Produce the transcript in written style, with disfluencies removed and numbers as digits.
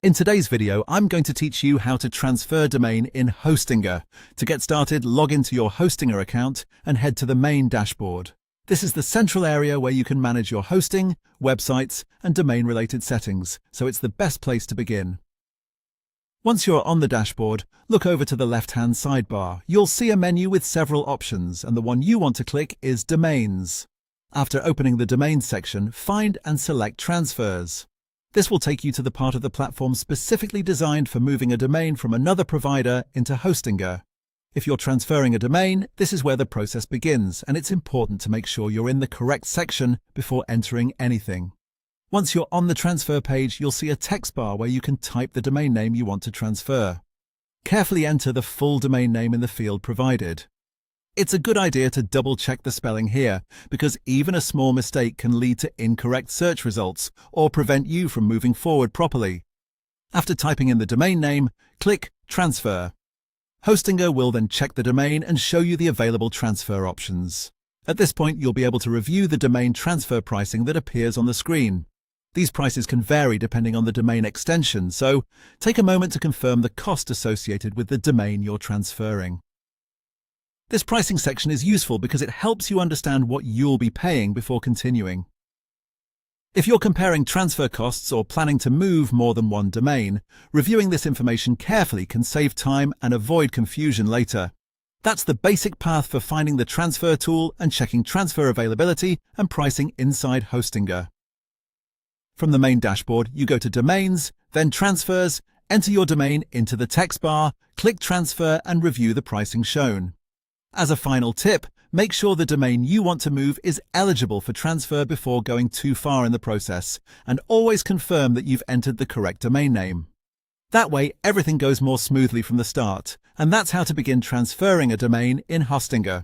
In today's video, I'm going to teach you how to transfer domain in Hostinger. To get started, log into your Hostinger account and head to the main dashboard. This is the central area where you can manage your hosting, websites, and domain-related settings, so it's the best place to begin. Once you're on the dashboard, look over to the left-hand sidebar. You'll see a menu with several options, and the one you want to click is Domains. After opening the Domains section, find and select Transfers. This will take you to the part of the platform specifically designed for moving a domain from another provider into Hostinger. If you're transferring a domain, this is where the process begins, and it's important to make sure you're in the correct section before entering anything. Once you're on the transfer page, you'll see a text bar where you can type the domain name you want to transfer. Carefully enter the full domain name in the field provided. It's a good idea to double-check the spelling here, because even a small mistake can lead to incorrect search results or prevent you from moving forward properly. After typing in the domain name, click Transfer. Hostinger will then check the domain and show you the available transfer options. At this point, you'll be able to review the domain transfer pricing that appears on the screen. These prices can vary depending on the domain extension, so take a moment to confirm the cost associated with the domain you're transferring. This pricing section is useful because it helps you understand what you'll be paying before continuing. If you're comparing transfer costs or planning to move more than one domain, reviewing this information carefully can save time and avoid confusion later. That's the basic path for finding the transfer tool and checking transfer availability and pricing inside Hostinger. From the main dashboard, you go to Domains, then Transfers, enter your domain into the text bar, click Transfer and review the pricing shown. As a final tip, make sure the domain you want to move is eligible for transfer before going too far in the process, and always confirm that you've entered the correct domain name. That way, everything goes more smoothly from the start, and that's how to begin transferring a domain in Hostinger.